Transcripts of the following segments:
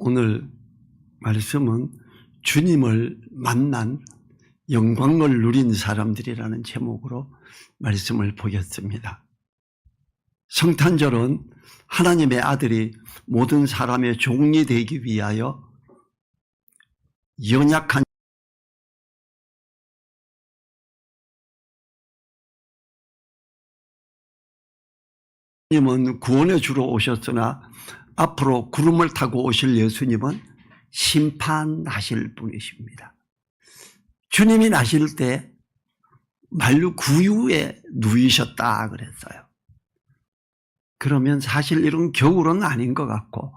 오늘 말씀은 주님을 만난 영광을 누린 사람들이라는 제목으로 말씀을 보겠습니다. 성탄절은 하나님의 아들이 모든 사람의 종이 되기 위하여 연약한 예수님은 구원의 주로 오셨으나 앞으로 구름을 타고 오실 예수님은 심판하실 분이십니다. 주님이 나실 때 만류 구유에 누이셨다 그랬어요. 그러면 사실 이런 겨울은 아닌 것 같고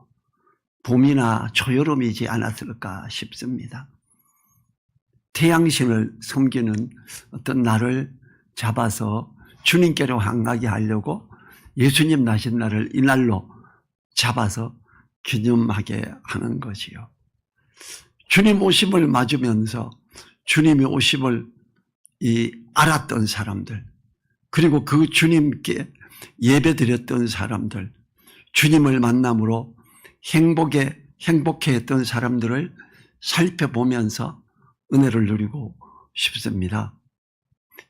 봄이나 초여름이지 않았을까 싶습니다. 태양신을 섬기는 어떤 날을 잡아서 주님께로 향하게 하려고 예수님 나신 날을 이날로 잡아서 기념하게 하는 것이요. 주님 오심을 맞으면서 주님이 오심을 알았던 사람들, 그리고 그 주님께 예배드렸던 사람들, 주님을 만남으로 행복해했던 사람들을 살펴보면서 은혜를 누리고 싶습니다.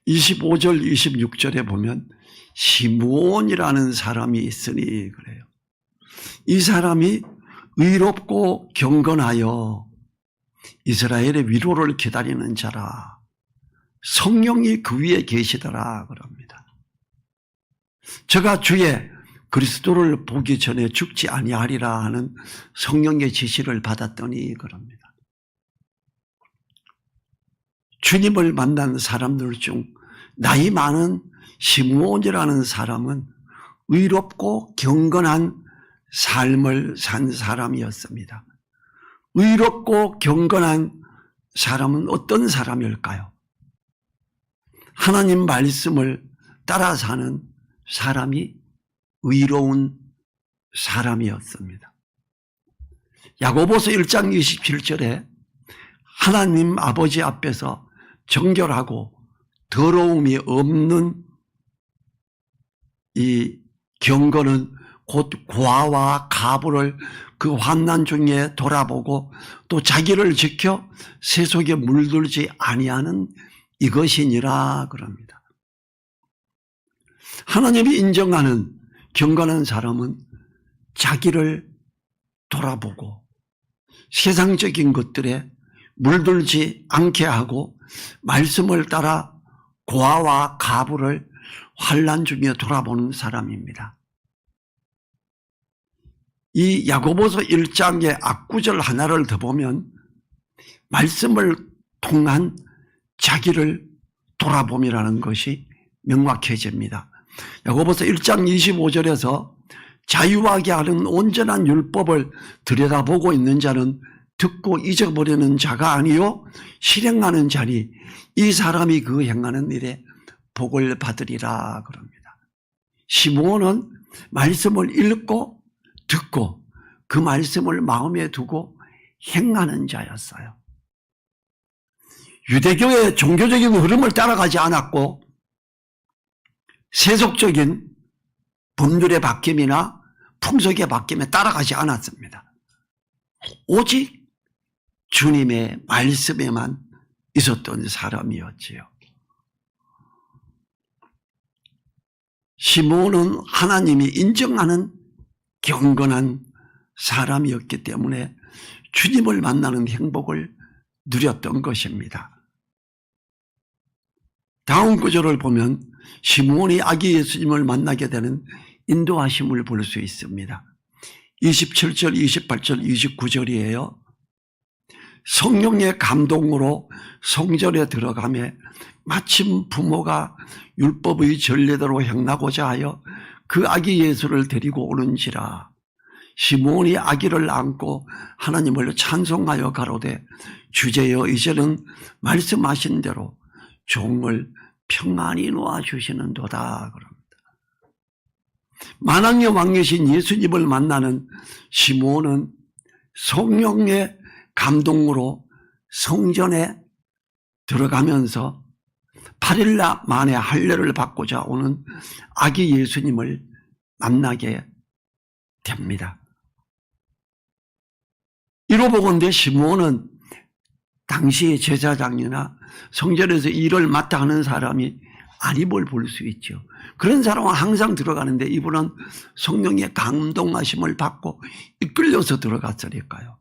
25절, 26절에 보면 시므온이라는 사람이 있으니 그래요. 이 사람이 의롭고 경건하여 이스라엘의 위로를 기다리는 자라. 성령이 그 위에 계시더라 그럽니다. 저가 주의 그리스도를 보기 전에 죽지 아니하리라 하는 성령의 지시를 받았더니 그럽니다. 주님을 만난 사람들 중 나이 많은 시므온이라는 사람은 의롭고 경건한 삶을 산 사람이었습니다. 의롭고 경건한 사람은 어떤 사람일까요? 하나님 말씀을 따라 사는 사람이 의로운 사람이었습니다. 야고보서 1장 27절에 하나님 아버지 앞에서 정결하고 더러움이 없는 이 경건은 곧 고아와 가부를 그 환난 중에 돌아보고 또 자기를 지켜 세속에 물들지 아니하는 이것이니라 그럽니다. 하나님이 인정하는 경건한 사람은 자기를 돌아보고 세상적인 것들에 물들지 않게 하고 말씀을 따라 고아와 가부를 환난 중에 돌아보는 사람입니다. 이 야고보서 1장의 앞구절 하나를 더 보면 말씀을 통한 자기를 돌아봄이라는 것이 명확해집니다. 야고보서 1장 25절에서 자유하게 하는 온전한 율법을 들여다보고 있는 자는 듣고 잊어버리는 자가 아니요 실행하는 자니 이 사람이 그 행하는 일에 복을 받으리라 그럽니다. 시므온은 말씀을 읽고 듣고 그 말씀을 마음에 두고 행하는 자였어요. 유대교의 종교적인 흐름을 따라가지 않았고 세속적인 법률의 바뀜이나 풍속의 바뀜에 따라가지 않았습니다. 오직 주님의 말씀에만 있었던 사람이었지요. 시므온은 하나님이 인정하는 경건한 사람이었기 때문에 주님을 만나는 행복을 누렸던 것입니다. 다음 구절을 보면 시므온이 아기 예수님을 만나게 되는 인도하심을 볼 수 있습니다. 27절, 28절, 29절이에요. 성령의 감동으로 성전에 들어가매 마침 부모가 율법의 전례대로 행하고자 하여 그 아기 예수를 데리고 오는지라. 시므온이 아기를 안고 하나님을 찬송하여 가로되 주제여 이제는 말씀하신 대로 종을 평안히 놓아주시는도다 그럽니다. 만왕의 왕이신 예수님을 만나는 시므온은 성령의 감동으로 성전에 들어가면서 8일 만에 할례를 받고자 오는 아기 예수님을 만나게 됩니다. 이로보건대 시므온은 당시의 제사장이나 성전에서 일을 맡아 하는 사람이 아님을 볼 수 있죠. 그런 사람은 항상 들어가는데 이분은 성령의 감동하심을 받고 이끌려서 들어갔으니까요.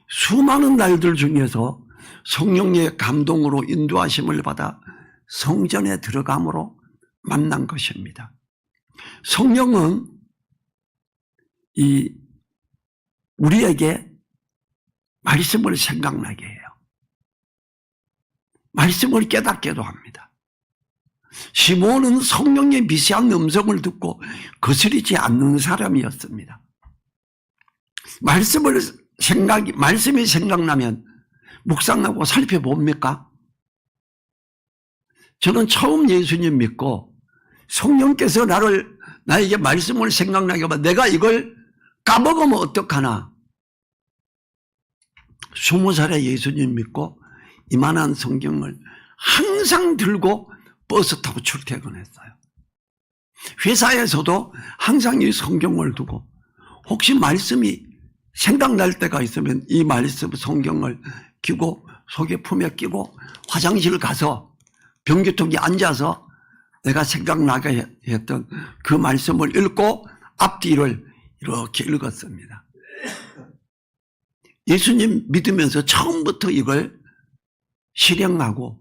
수많은 날들 중에서 성령의 감동으로 인도하심을 받아 성전에 들어감으로 만난 것입니다. 성령은 우리에게 말씀을 생각나게 해요. 말씀을 깨닫게도 합니다. 시므온은 성령의 미세한 음성을 듣고 거스르지 않는 사람이었습니다. 말씀이 생각나면 묵상하고 살펴봅니까? 저는 처음 예수님 믿고 성령께서 나에게 말씀을 생각나게 하면 내가 이걸 까먹으면 어떡하나. 20살에 예수님 믿고 이만한 성경을 항상 들고 버스 타고 출퇴근했어요. 회사에서도 항상 이 성경을 두고 혹시 말씀이 생각날 때가 있으면 이 말씀 성경을 끼고 속에 품에 끼고 화장실 가서 변기통에 앉아서 내가 생각나게 했던 그 말씀을 읽고 앞뒤를 이렇게 읽었습니다. 예수님 믿으면서 처음부터 이걸 실행하고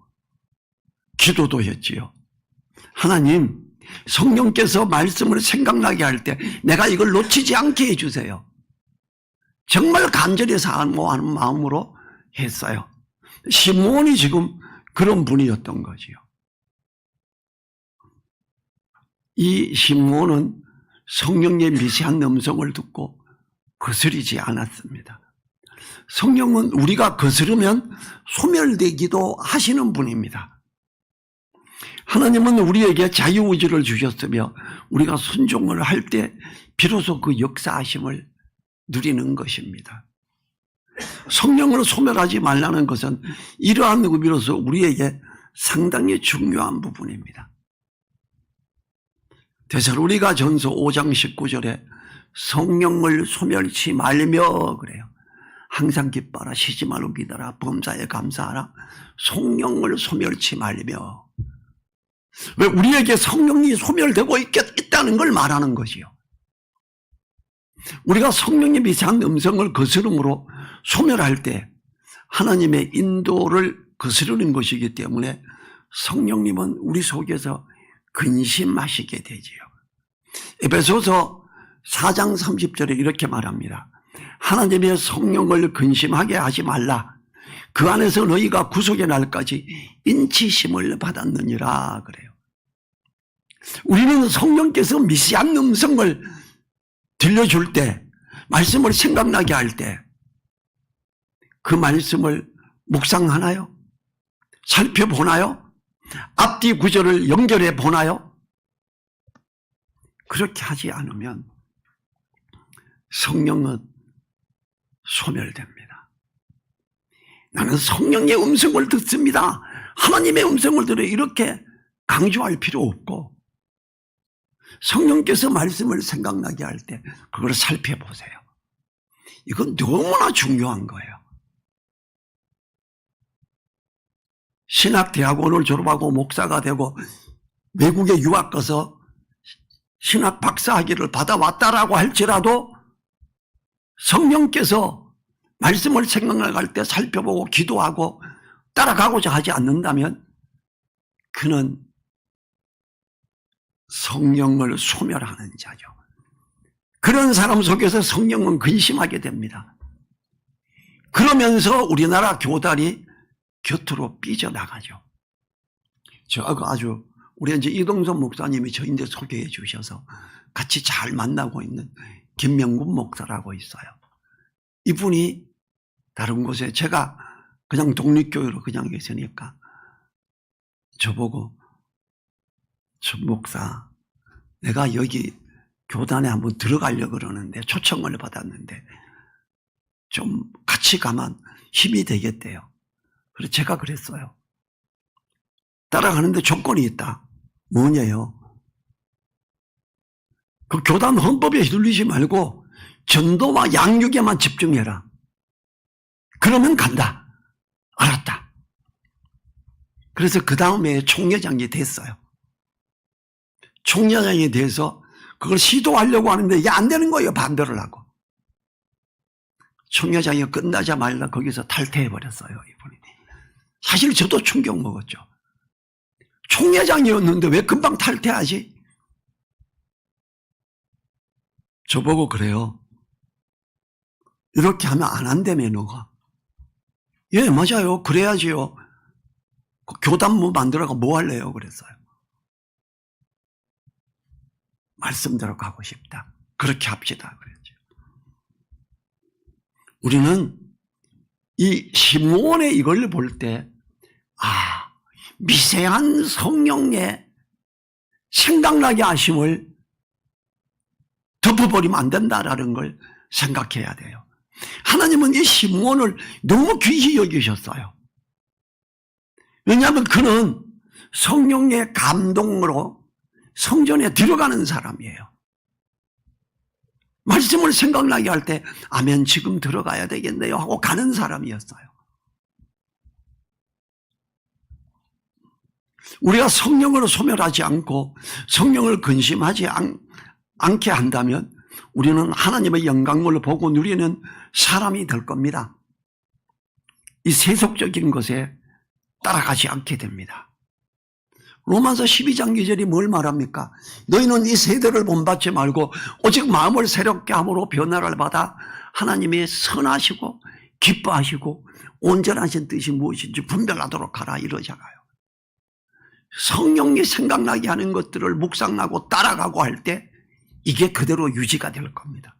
기도도 했지요. 하나님, 성령께서 말씀을 생각나게 할 때 내가 이걸 놓치지 않게 해주세요. 정말 간절히 사모하는 마음으로 했어요. 시므온이 지금 그런 분이었던 거지요. 이 시므온은 성령의 미세한 음성을 듣고 거스르지 않았습니다. 성령은 우리가 거스르면 소멸되기도 하시는 분입니다. 하나님은 우리에게 자유의지를 주셨으며 우리가 순종을 할 때 비로소 그 역사하심을 누리는 것입니다. 성령을 소멸하지 말라는 것은 이러한 의미로서 우리에게 상당히 중요한 부분입니다. 데살로니가 전서 5장 19절에 성령을 소멸치 말며 그래요. 항상 기뻐하라, 쉬지 말고 기도하라, 범사에 감사하라, 성령을 소멸치 말며. 왜? 우리에게 성령이 소멸되고 있다는 걸 말하는 것이요. 우리가 성령의 미세한 음성을 거스름으로 소멸할 때 하나님의 인도를 거스르는 것이기 때문에 성령님은 우리 속에서 근심하시게 되지요. 에베소서 4장 30절에 이렇게 말합니다. 하나님의 성령을 근심하게 하지 말라. 그 안에서 너희가 구속의 날까지 인치심을 받았느니라 그래요. 우리는 성령께서 미세한 음성을 들려줄 때, 말씀을 생각나게 할 때 그 말씀을 묵상하나요? 살펴보나요? 앞뒤 구절을 연결해 보나요? 그렇게 하지 않으면 성령은 소멸됩니다. 나는 성령의 음성을 듣습니다. 하나님의 음성을 들어 이렇게 강조할 필요 없고 성령께서 말씀을 생각나게 할 때 그걸 살펴보세요. 이건 너무나 중요한 거예요. 신학대학원을 졸업하고 목사가 되고 외국에 유학 가서 신학 박사학위를 받아왔다라고 할지라도 성령께서 말씀을 생각나갈 때 살펴보고 기도하고 따라가고자 하지 않는다면 그는 성령을 소멸하는 자죠. 그런 사람 속에서 성령은 근심하게 됩니다. 그러면서 우리나라 교단이 곁으로 삐져나가죠. 아주 우리 이제 이동선 목사님이 저희한테 소개해 주셔서 같이 잘 만나고 있는 김명군 목사라고 있어요. 이분이 다른 곳에 제가 그냥 독립교회로 그냥 있으니까 저보고 전 목사, 내가 여기 교단에 한번 들어가려고 그러는데 초청을 받았는데 좀 같이 가면 힘이 되겠대요. 그래서 제가 그랬어요. 따라가는데 조건이 있다. 뭐냐요? 그 교단 헌법에 휘둘리지 말고 전도와 양육에만 집중해라. 그러면 간다. 알았다. 그래서 그 다음에 총회장이 됐어요. 총회장이 돼서 그걸 시도하려고 하는데 이게 안 되는 거예요. 반대를 하고. 총회장이 끝나자마자 거기서 탈퇴해버렸어요. 이분이. 사실 저도 충격 먹었죠. 총회장이었는데 왜 금방 탈퇴하지? 저보고 그래요. 이렇게 하면 안 한다며 너가. 예, 맞아요. 그래야지요. 교단부 만들어가 뭐 할래요? 그랬어요. 말씀대로 가고 싶다. 그렇게 합시다. 그랬죠. 우리는 이 시므온의 이걸 볼 때, 미세한 성령의 생각나게 하심을 덮어버리면 안 된다라는 걸 생각해야 돼요. 하나님은 이 시므온을 너무 귀히 여기셨어요. 왜냐하면 그는 성령의 감동으로 성전에 들어가는 사람이에요. 말씀을 생각나게 할 때 아멘 지금 들어가야 되겠네요 하고 가는 사람이었어요. 우리가 성령으로 소멸하지 않고 성령을 근심하지 않게 한다면 우리는 하나님의 영광을 보고 누리는 사람이 될 겁니다. 이 세속적인 것에 따라가지 않게 됩니다. 로마서 12장 2절이 뭘 말합니까? 너희는 이 세대를 본받지 말고 오직 마음을 새롭게 함으로 변화를 받아 하나님의 선하시고 기뻐하시고 온전하신 뜻이 무엇인지 분별하도록 하라 이러잖아요. 성령이 생각나게 하는 것들을 묵상하고 따라가고 할 때 이게 그대로 유지가 될 겁니다.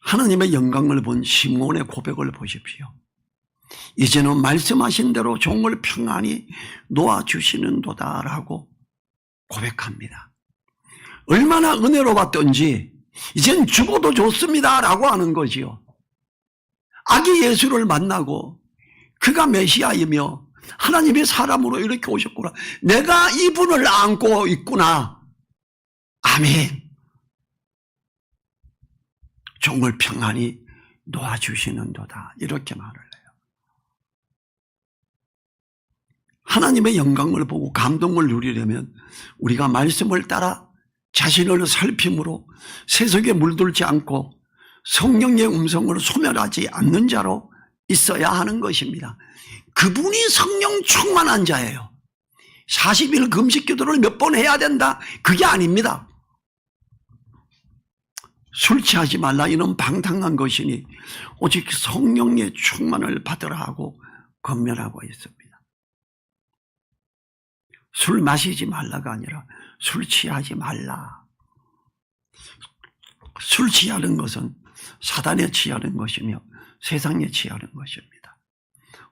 하나님의 영광을 본 시므온의 고백을 보십시오. 이제는 말씀하신 대로 종을 평안히 놓아주시는도다라고 고백합니다. 얼마나 은혜로웠던지 이젠 죽어도 좋습니다라고 하는 거지요. 아기 예수를 만나고 그가 메시아이며 하나님의 사람으로 이렇게 오셨구나. 내가 이분을 안고 있구나. 아멘. 종을 평안히 놓아주시는도다. 이렇게 말을 해요. 하나님의 영광을 보고 감동을 누리려면 우리가 말씀을 따라 자신을 살핌으로 세속에 물들지 않고 성령의 음성을 소멸하지 않는 자로 있어야 하는 것입니다. 그분이 성령 충만한 자예요. 40일 금식 기도를 몇 번 해야 된다. 그게 아닙니다. 술 취하지 말라 이는 방탕한 것이니 오직 성령의 충만을 받으라 하고 권면하고 있습니다. 술 마시지 말라가 아니라 술 취하지 말라. 술 취하는 것은 사단에 취하는 것이며 세상에 취하는 것입니다.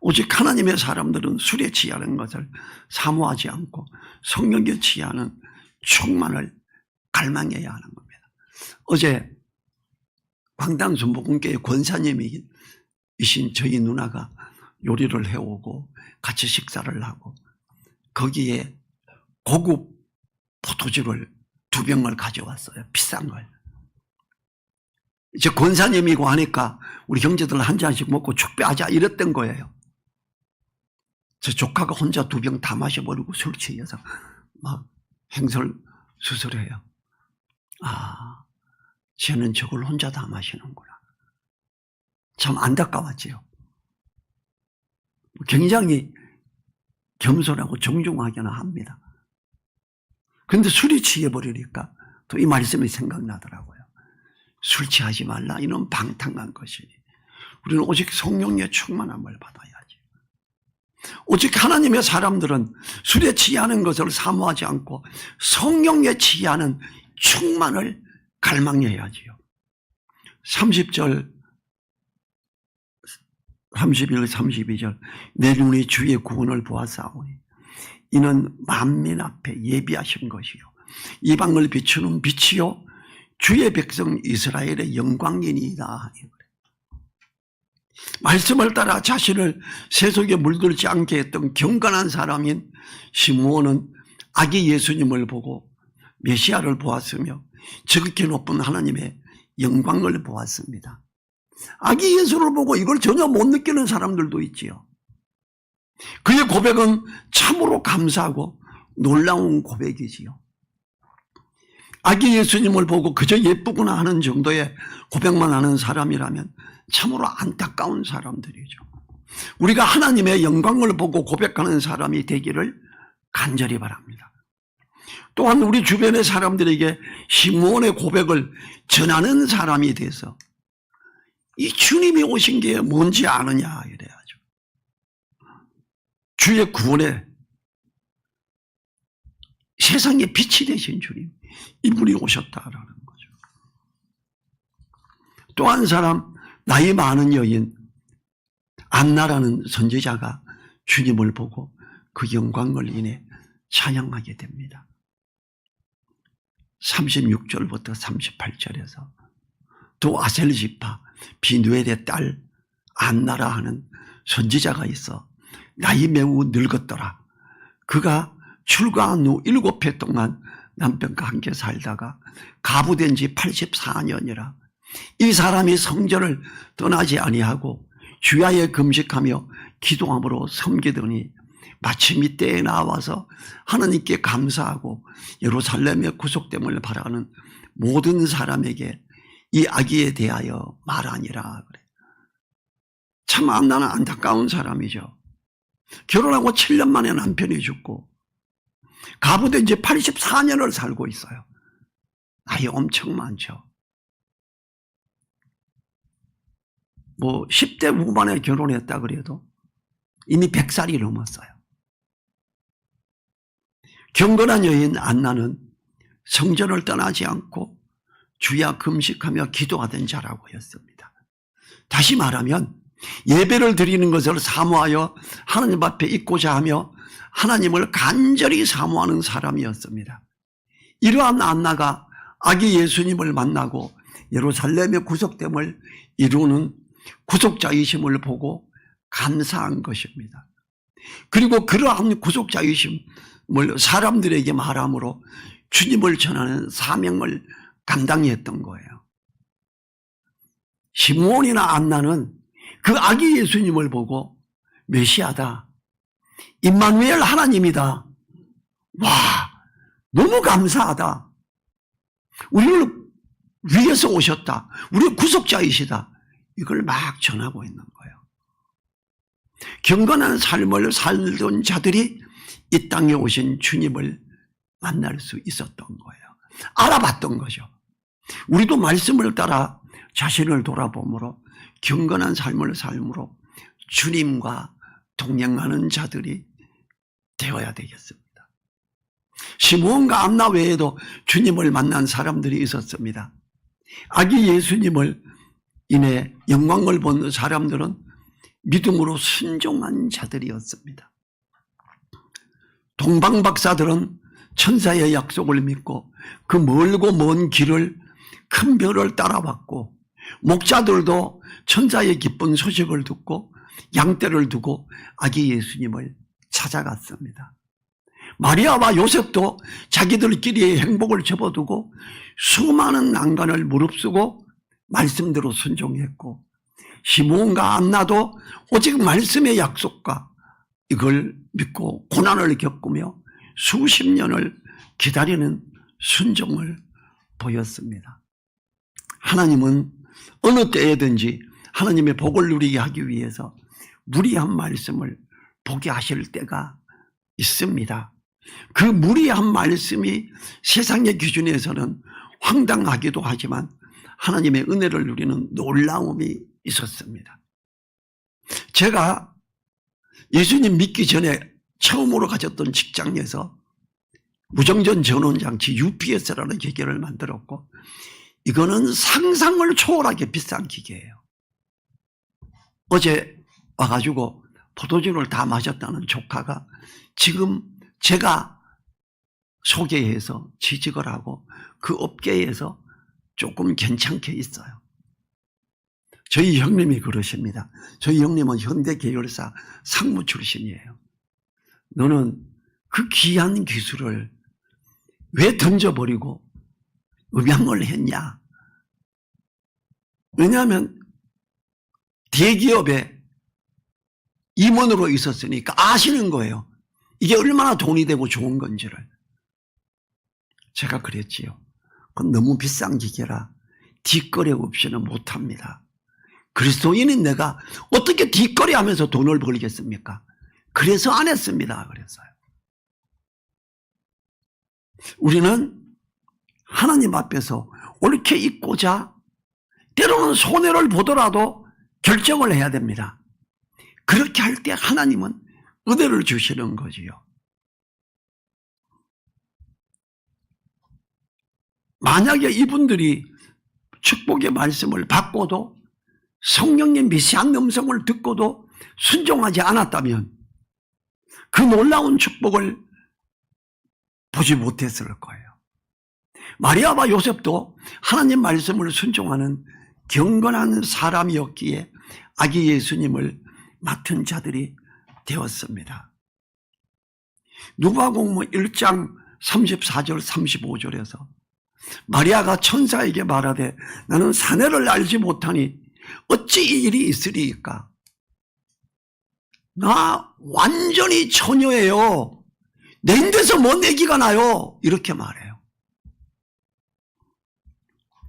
오직 하나님의 사람들은 술에 취하는 것을 사모하지 않고 성령에 취하는 충만을 갈망해야 하는 겁니다. 어제 광당순복음교회 권사님이신 저희 누나가 요리를 해오고 같이 식사를 하고 거기에 고급 포도주를 2병을 가져왔어요. 비싼 걸. 이제 권사님이고 하니까 우리 형제들 한 잔씩 먹고 축배하자 이랬던 거예요. 저 조카가 혼자 2병 다 마셔버리고 술 취해서 막 행설수설해요. 쟤는 저걸 혼자 다 마시는구나. 참 안타까웠지요. 굉장히 겸손하고 정중하게는 합니다. 그런데 술이 취해버리니까 또 이 말씀이 생각나더라고요. 술 취하지 말라. 이는 방탕한 것이니 우리는 오직 성령의 충만함을 받아야지. 오직 하나님의 사람들은 술에 취하는 것을 사모하지 않고 성령에 취하는 충만을 갈망해야지요. 30절 31, 32절 내 눈이 주의 구원을 보았사오니 이는 만민 앞에 예비하신 것이요 이방을 비추는 빛이요 주의 백성 이스라엘의 영광이니이다. 말씀을 따라 자신을 세속에 물들지 않게 했던 경건한 사람인 시므온은 아기 예수님을 보고 메시아를 보았으며 지극히 높은 하나님의 영광을 보았습니다. 아기 예수를 보고 이걸 전혀 못 느끼는 사람들도 있지요. 그의 고백은 참으로 감사하고 놀라운 고백이지요. 아기 예수님을 보고 그저 예쁘구나 하는 정도의 고백만 하는 사람이라면 참으로 안타까운 사람들이죠. 우리가 하나님의 영광을 보고 고백하는 사람이 되기를 간절히 바랍니다. 또한 우리 주변의 사람들에게 시므온의 고백을 전하는 사람이 돼서 이 주님이 오신 게 뭔지 아느냐 이래야죠. 주의 구원에 세상의 빛이 되신 주님, 이분이 오셨다라는 거죠. 또 한 사람, 나이 많은 여인 안나라는 선지자가 주님을 보고 그 영광을 인해 찬양하게 됩니다. 36절부터 38절에서 또 아셀지파 비누엘의 딸 안나라 하는 선지자가 있어 나이 매우 늙었더라. 그가 출가한 후 7해 동안 남편과 함께 살다가 가부된 지 84년이라 이 사람이 성전을 떠나지 아니하고 주야에 금식하며 기도함으로 섬기더니 마침 이때에 나와서 하나님께 감사하고 예루살렘의 구속됨을 바라는 모든 사람에게 이 아기에 대하여 말하니라 그래. 참 안나는 안타까운 사람이죠. 결혼하고 7년 만에 남편이 죽고 가부된 지 84년을 살고 있어요. 나이 엄청 많죠. 10대 후반에 결혼했다 그래도 이미 100살이 넘었어요. 경건한 여인 안나는 성전을 떠나지 않고 주야 금식하며 기도하던 자라고 했습니다. 다시 말하면 예배를 드리는 것을 사모하여 하나님 앞에 있고자 하며 하나님을 간절히 사모하는 사람이었습니다. 이러한 안나가 아기 예수님을 만나고 예루살렘의 구속됨을 이루는 구속자이심을 보고 감사한 것입니다. 그리고 그러한 구속자이심을 사람들에게 말함으로 주님을 전하는 사명을 감당히 했던 거예요. 시므온이나 안나는 그 아기 예수님을 보고 메시아다, 임마누엘 하나님이다, 와 너무 감사하다, 우리를 위해서 오셨다, 우리의 구속자이시다, 이걸 막 전하고 있는 거예요. 경건한 삶을 살던 자들이 이 땅에 오신 주님을 만날 수 있었던 거예요. 알아봤던 거죠. 우리도 말씀을 따라 자신을 돌아보므로 경건한 삶을 삶으로 주님과 동행하는 자들이 되어야 되겠습니다. 시므온과 안나 외에도 주님을 만난 사람들이 있었습니다. 아기 예수님을 인해 영광을 본 사람들은 믿음으로 순종한 자들이었습니다. 동방박사들은 천사의 약속을 믿고 그 멀고 먼 길을 큰 별을 따라왔고, 목자들도 천사의 기쁜 소식을 듣고 양떼를 두고 아기 예수님을 찾아갔습니다. 마리아와 요셉도 자기들끼리의 행복을 접어두고 수많은 난관을 무릅쓰고 말씀대로 순종했고, 시므온과 안나도 오직 말씀의 약속과 이걸 믿고 고난을 겪으며 수십 년을 기다리는 순종을 보였습니다. 하나님은 어느 때에든지 하나님의 복을 누리게 하기 위해서 무리한 말씀을 보게 하실 때가 있습니다. 그 무리한 말씀이 세상의 기준에서는 황당하기도 하지만 하나님의 은혜를 누리는 놀라움이 있었습니다. 제가 예수님 믿기 전에 처음으로 가졌던 직장에서 무정전 전원장치 UPS라는 기계를 만들었고, 이거는 상상을 초월하게 비싼 기계예요. 어제 와가지고 포도주를 다 마셨다는 조카가 지금 제가 소개해서 취직을 하고 그 업계에서 조금 괜찮게 있어요. 저희 형님이 그러십니다. 저희 형님은 현대 계열사 상무 출신이에요. 너는 그 귀한 기술을 왜 던져버리고 음양을 했냐? 왜냐하면 대기업에 임원으로 있었으니까 아시는 거예요. 이게 얼마나 돈이 되고 좋은 건지를. 제가 그랬지요. 그건 너무 비싼 기계라 뒷거래 없이는 못합니다. 그리스도인인 내가 어떻게 뒷거래 하면서 돈을 벌겠습니까? 그래서 안 했습니다. 그랬어요. 우리는 하나님 앞에서 옳게 있고자 때로는 손해를 보더라도 결정을 해야 됩니다. 그렇게 할 때 하나님은 은혜를 주시는 거지요. 만약에 이분들이 축복의 말씀을 받고도 성령의 미세한 음성을 듣고도 순종하지 않았다면 그 놀라운 축복을 보지 못했을 거예요. 마리아와 요셉도 하나님 말씀을 순종하는 경건한 사람이었기에 아기 예수님을 맡은 자들이 되었습니다. 누가복음 1장 34절 35절에서 마리아가 천사에게 말하되 나는 사내를 알지 못하니 어찌 이 일이 있으리이까? 나 완전히 처녀예요. 내 인데서 뭔 얘기가 나요? 이렇게 말해요.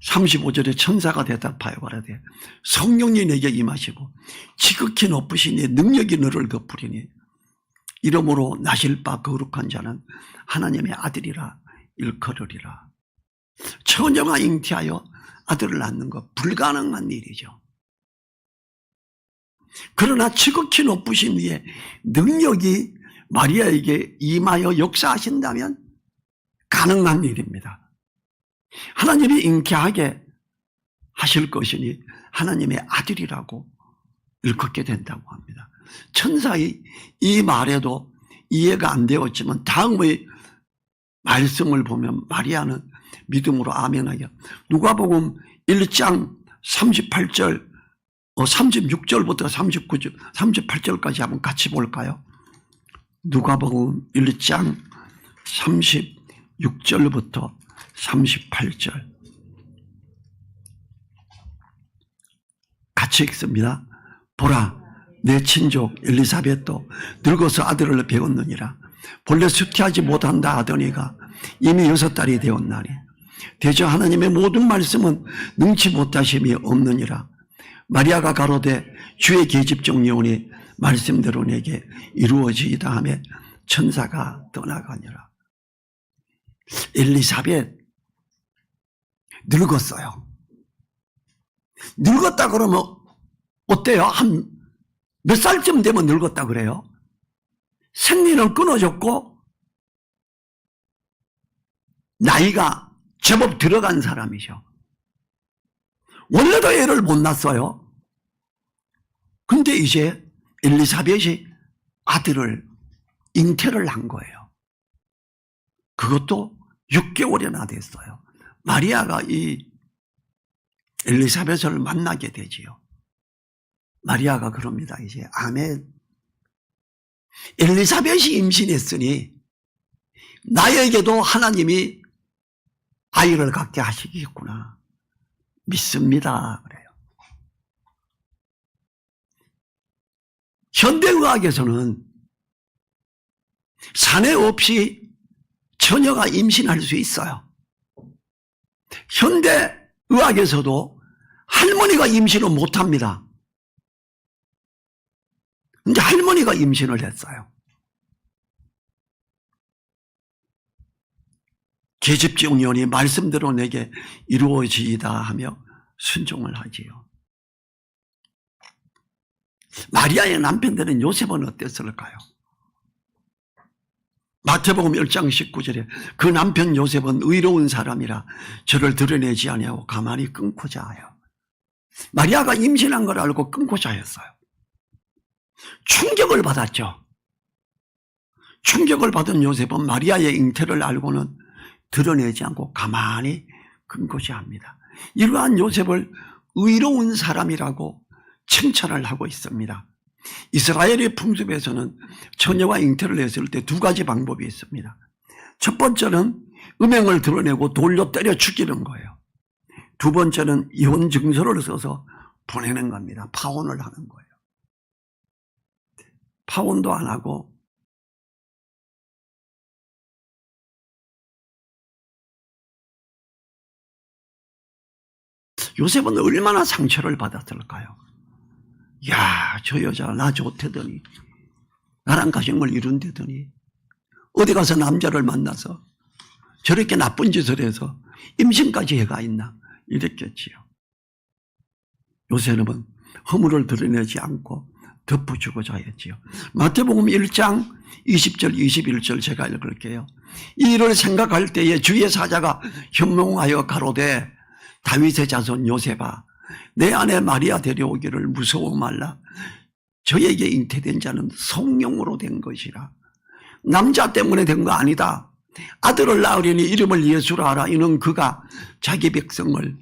35절에 천사가 대답하여 말하되 성령이 내게 임하시고 지극히 높으신 이 능력이 너를 덮으리니 이러므로 나실 바 거룩한 자는 하나님의 아들이라 일컬으리라. 처녀가 잉태하여 아들을 낳는 것 불가능한 일이죠. 그러나 지극히 높으신 이의 능력이 마리아에게 임하여 역사하신다면 가능한 일입니다. 하나님이 잉태하게 하실 것이니 하나님의 아들이라고 일컫게 된다고 합니다. 천사의 이 말에도 이해가 안 되었지만 다음의 말씀을 보면 마리아는 믿음으로 아멘하여 누가복음 1장 38절 36절부터 39절 38절까지 한번 같이 볼까요? 누가복음 1장 36절부터 38절 같이 읽습니다. 보라 내 친족 엘리사벳도 늙어서 아들을 배웠느니라. 본래 수태하지 못한다 하더니가 이미 6달이 되었나니 대저 하나님의 모든 말씀은 능치 못하심이 없느니라. 마리아가 가로되 주의 계집종 여호니 말씀대로 내게 이루어지이다 하며 천사가 떠나가니라. 엘리사벳 늙었어요. 늙었다 그러면 어때요? 한 몇 살쯤 되면 늙었다 그래요? 생리는 끊어졌고 나이가 제법 들어간 사람이죠. 원래도 애를 못 낳았어요. 근데 이제 엘리사벳이 아들을 잉태를 한 거예요. 그것도 6개월이나 됐어요. 마리아가 이 엘리사벳을 만나게 되지요. 마리아가 그럽니다. 이제 아멘. 엘리사벳이 임신했으니 나에게도 하나님이 아이를 갖게 하시겠구나. 믿습니다. 그래요. 현대의학에서는 사내 없이 처녀가 임신할 수 있어요. 현대의학에서도 할머니가 임신을 못합니다. 근데 할머니가 임신을 했어요. 계집종 여호니 말씀대로 내게 이루어지이다 하며 순종을 하지요. 마리아의 남편들은 요셉은 어땠을까요? 마태복음 1장 19절에 그 남편 요셉은 의로운 사람이라 저를 드러내지 아니하고 가만히 끊고자 하여. 마리아가 임신한 걸 알고 끊고자 했어요. 충격을 받았죠. 충격을 받은 요셉은 마리아의 잉태를 알고는 드러내지 않고 가만히 끊고자 합니다. 이러한 요셉을 의로운 사람이라고 칭찬을 하고 있습니다. 이스라엘의 풍습에서는 처녀가 잉태를 했을 때 두 가지 방법이 있습니다. 첫 번째는 음행을 드러내고 돌려 때려 죽이는 거예요. 두 번째는 이혼 증서를 써서 보내는 겁니다. 파혼을 하는 거예요. 파혼도 안 하고 요셉은 얼마나 상처를 받았을까요? 야, 저 여자 나 좋대더니 나랑 가정을 이룬다더니 어디 가서 남자를 만나서 저렇게 나쁜 짓을 해서 임신까지 해가 있나 이랬겠지요. 요셉은 허물을 드러내지 않고 덮어주고자 했지요. 마태복음 1장 20절 21절 제가 읽을게요. 이 일을 생각할 때에 주의 사자가 현몽하여 가로되 다윗의 자손 요셉아 내 아내 마리아 데려오기를 무서워 말라. 저에게 잉태된 자는 성령으로 된 것이라. 남자 때문에 된 거 아니다. 아들을 낳으려니 이름을 예수라 하라. 이는 그가 자기 백성을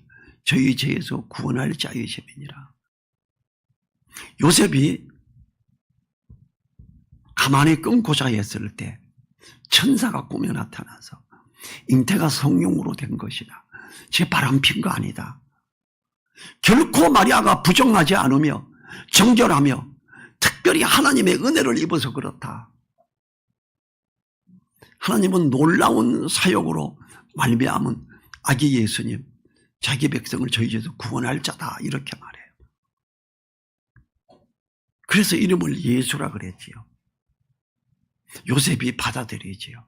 저희 죄에서 구원할 자이심이니라. 요셉이 가만히 끊고자 했을 때 천사가 꿈에 나타나서 잉태가 성령으로 된 것이다. 제 바람핀 거 아니다. 결코 마리아가 부정하지 않으며 정결하며 특별히 하나님의 은혜를 입어서 그렇다. 하나님은 놀라운 사역으로 말미암은 아기 예수님 자기 백성을 저희 죄에서 구원할 자다 이렇게 말해요. 그래서 이름을 예수라 그랬지요. 요셉이 받아들이지요.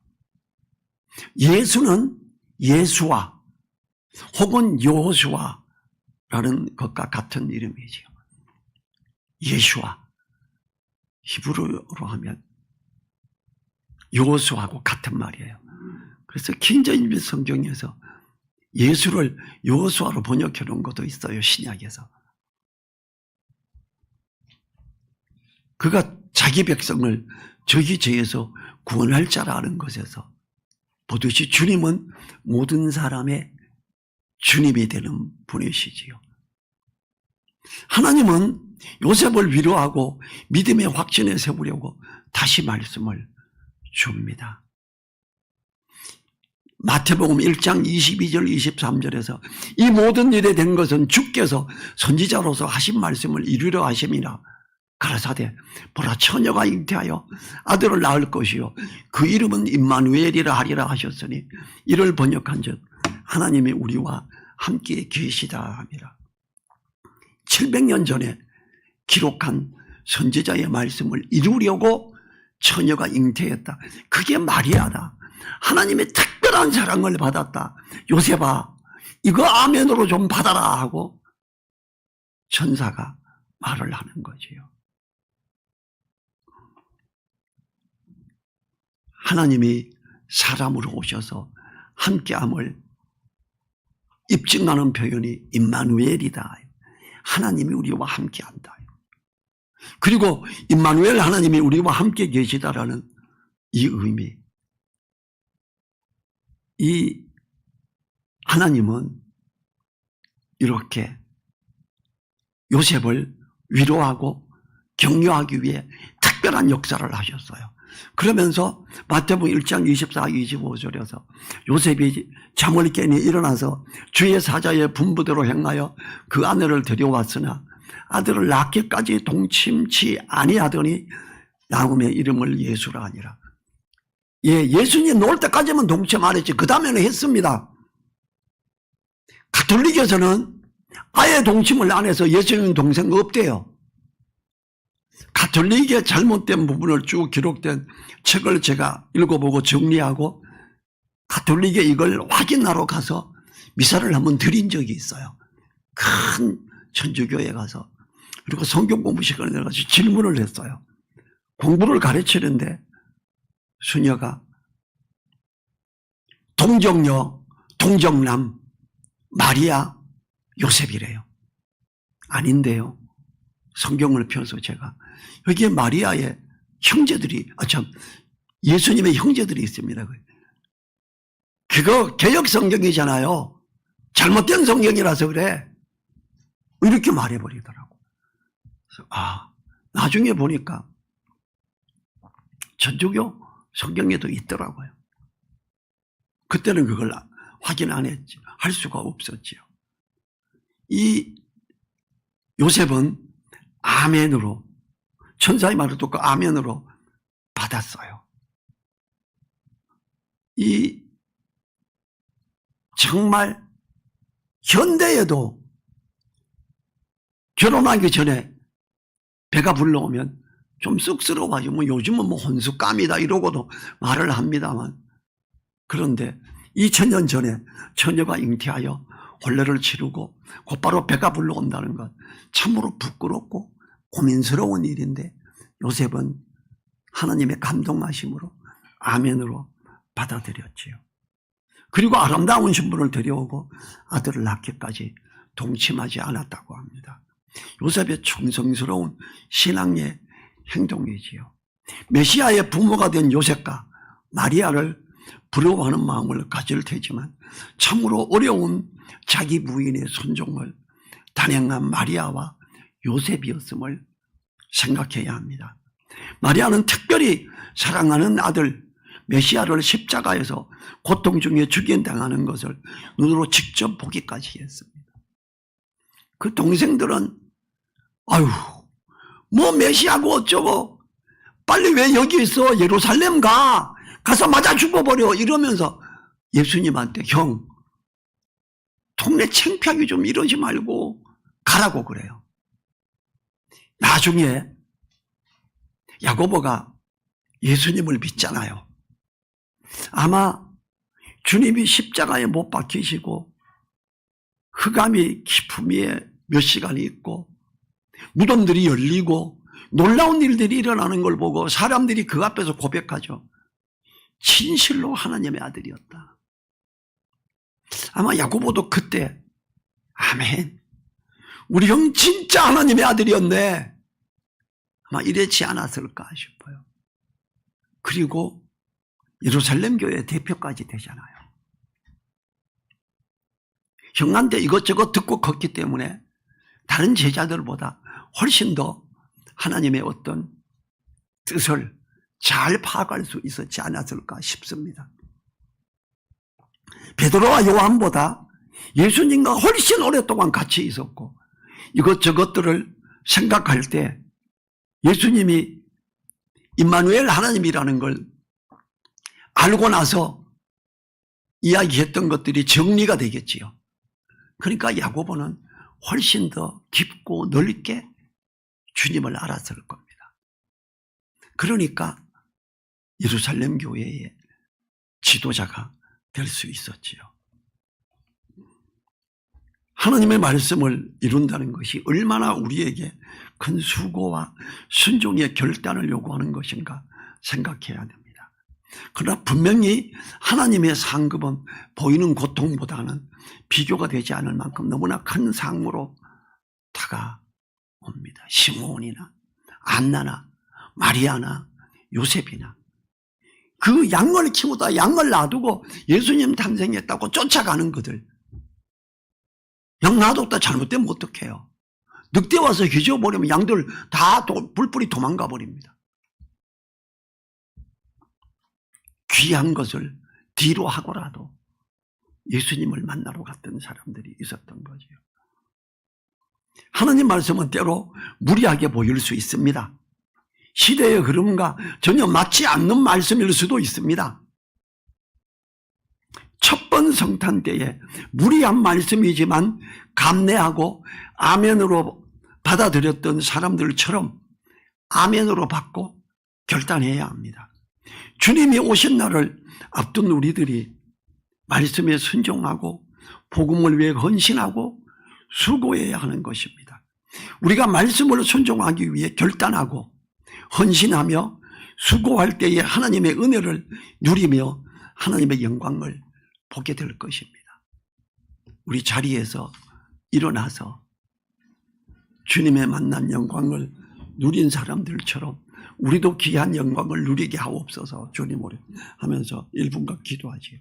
예수는 예수와 혹은 여호수아라는 것과 같은 이름이지요. 예수와 히브리어로 하면 여호수아하고 같은 말이에요. 그래서 킹제임스 성경에서 예수를 여호수아로 번역해 놓은 것도 있어요. 신약에서. 그가 자기 백성을 저희 죄에서 구원할 자라는 것에서 보듯이 주님은 모든 사람의 주님이 되는 분이시지요. 하나님은 요셉을 위로하고 믿음의 확신에 세우려고 다시 말씀을 줍니다. 마태복음 1장 22절 23절에서 이 모든 일에 된 것은 주께서 선지자로서 하신 말씀을 이루려 하심이라. 가라사대 보라 처녀가 잉태하여 아들을 낳을 것이요 그 이름은 임마누엘이라 하리라 하셨으니 이를 번역한즉 하나님이 우리와 함께 계시다 함이라. 700년 전에 기록한 선지자의 말씀을 이루려고 처녀가 잉태했다. 그게 마리아다. 하나님의 특별한 사랑을 받았다. 요셉아 이거 아멘으로 좀 받아라 하고 천사가 말을 하는 거지요. 하나님이 사람으로 오셔서 함께함을 입증하는 표현이 임마누엘이다. 하나님이 우리와 함께한다. 그리고 임마누엘 하나님이 우리와 함께 계시다라는 이 의미. 이 하나님은 이렇게 요셉을 위로하고 격려하기 위해 특별한 역사를 하셨어요. 그러면서 마태복음 1장 24, 25절에서 요셉이 잠을 깨니 일어나서 주의 사자의 분부대로 행하여 그 아내를 데려왔으나 아들을 낳기까지 동침치 아니하더니 나음의 이름을 예수라 하니라. 예, 예수님 놓을 때까지만 동침 안 했지 그 다음에는 했습니다. 가톨릭에서는 아예 동침을 안 해서 예수님 동생 없대요. 가톨릭의 잘못된 부분을 쭉 기록된 책을 제가 읽어보고 정리하고 가톨릭에 이걸 확인하러 가서 미사를 한번 드린 적이 있어요. 큰 천주교에 가서. 그리고 성경 공부 시간에 가서 질문을 했어요. 공부를 가르치는데 수녀가 동정녀, 동정남, 마리아, 요셉이래요. 아닌데요. 성경을 펴서 제가 여기에 마리아의 형제들이 예수님의 형제들이 있습니다. 그거 개역 성경이잖아요. 잘못된 성경이라서 그래. 이렇게 말해버리더라고. 나중에 보니까 천주교 성경에도 있더라고요. 그때는 그걸 확인 안 했죠. 할 수가 없었지요. 이 요셉은 아멘으로, 천사의 말을 듣고 아멘으로 받았어요. 이 정말 현대에도 결혼하기 전에 배가 불러오면 좀 쑥스러워하죠. 뭐 요즘은 뭐 혼수감이다 이러고도 말을 합니다만, 그런데 2000년 전에 처녀가 잉태하여 혼례를 치르고 곧바로 배가 불러온다는 것, 참으로 부끄럽고 고민스러운 일인데 요셉은 하나님의 감동하심으로 아멘으로 받아들였지요. 그리고 아름다운 신부를 데려오고 아들을 낳기까지 동침하지 않았다고 합니다. 요셉의 충성스러운 신앙의 행동이지요. 메시아의 부모가 된 요셉과 마리아를 부러워하는 마음을 가질 테지만 참으로 어려운 자기 부인의 순종을 단행한 마리아와 요셉이었음을 생각해야 합니다. 마리아는 특별히 사랑하는 아들 메시아를 십자가에서 고통 중에 죽임당하는 것을 눈으로 직접 보기까지 했습니다. 그 동생들은 아유 뭐 메시아고 어쩌고 빨리 왜 여기 있어, 예루살렘 가서 맞아 죽어버려 이러면서 예수님한테 형 동네 창피하게 좀 이러지 말고 가라고 그래요. 나중에 야고보가 예수님을 믿잖아요. 아마 주님이 십자가에 못 박히시고 흑암이 깊음 위에 몇 시간이 있고 무덤들이 열리고 놀라운 일들이 일어나는 걸 보고 사람들이 그 앞에서 고백하죠. 진실로 하나님의 아들이었다. 아마 야고보도 그때 아멘, 우리 형 진짜 하나님의 아들이었네, 아마 이랬지 않았을까 싶어요. 그리고 예루살렘 교회 대표까지 되잖아요. 형한테 이것저것 듣고 컸기 때문에 다른 제자들보다 훨씬 더 하나님의 어떤 뜻을 잘 파악할 수 있었지 않았을까 싶습니다. 베드로와 요한보다 예수님과 훨씬 오랫동안 같이 있었고 이것저것들을 생각할 때 예수님이 임마누엘 하나님이라는 걸 알고 나서 이야기했던 것들이 정리가 되겠지요. 그러니까 야고보는 훨씬 더 깊고 넓게 주님을 알았을 겁니다. 그러니까 예루살렘 교회의 지도자가 될 수 있었지요. 하나님의 말씀을 이룬다는 것이 얼마나 우리에게 큰 수고와 순종의 결단을 요구하는 것인가 생각해야 됩니다. 그러나 분명히 하나님의 상급은 보이는 고통보다는 비교가 되지 않을 만큼 너무나 큰 상으로 다가옵니다. 시므온이나 안나나 마리아나 요셉이나 그 양을 키우다 양을 놔두고 예수님 탄생했다고 쫓아가는 그들, 양 놔뒀다 잘못되면 어떡해요? 늑대 와서 뒤져버리면 양들 다 뿔뿔이 도망가 버립니다. 귀한 것을 뒤로 하고라도 예수님을 만나러 갔던 사람들이 있었던 거죠. 하나님 말씀은 때로 무리하게 보일 수 있습니다. 시대의 흐름과 전혀 맞지 않는 말씀일 수도 있습니다. 첫 번 성탄 때에 무리한 말씀이지만 감내하고 아멘으로 받아들였던 사람들처럼 아멘으로 받고 결단해야 합니다. 주님이 오신 날을 앞둔 우리들이 말씀에 순종하고 복음을 위해 헌신하고 수고해야 하는 것입니다. 우리가 말씀을 순종하기 위해 결단하고 헌신하며 수고할 때에 하나님의 은혜를 누리며 하나님의 영광을 보게 될 것입니다. 우리 자리에서 일어나서 주님의 만난 영광을 누린 사람들처럼 우리도 귀한 영광을 누리게 하옵소서. 주님으로 하면서 1분간 기도하지요.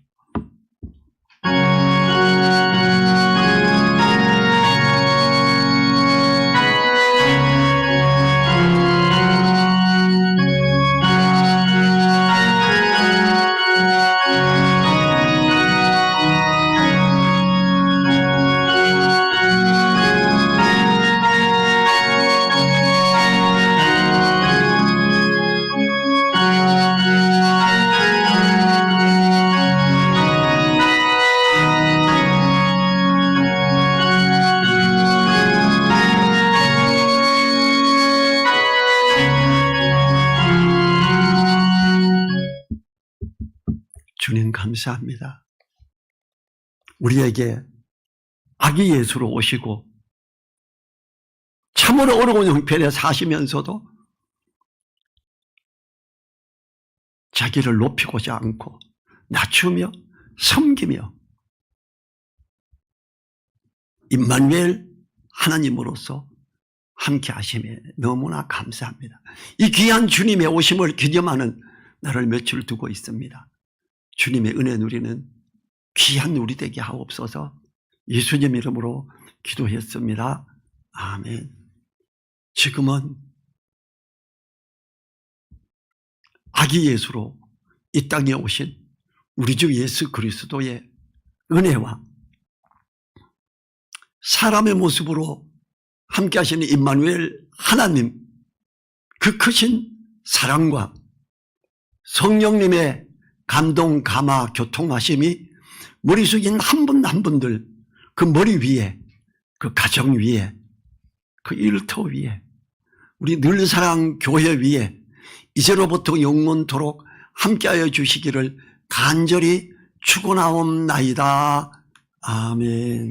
주님 감사합니다. 우리에게 아기 예수로 오시고 참으로 어려운 형편에 사시면서도 자기를 높이고자 않고 낮추며 섬기며 임마누엘 하나님으로서 함께 하심에 너무나 감사합니다. 이 귀한 주님의 오심을 기념하는 날을 며칠 두고 있습니다. 주님의 은혜 누리는 귀한 우리 되게 하옵소서. 예수님 이름으로 기도했습니다. 아멘. 지금은 아기 예수로 이 땅에 오신 우리 주 예수 그리스도의 은혜와 사람의 모습으로 함께 하시는 임마누엘 하나님, 그 크신 사랑과 성령님의 감동, 감화, 교통하심이 머리 숙인 한 분 한 분들 그 머리 위에, 그 가정 위에, 그 일터 위에, 우리 늘사랑 교회 위에 이제로부터 영원토록 함께하여 주시기를 간절히 축원하옵나이다. 아멘.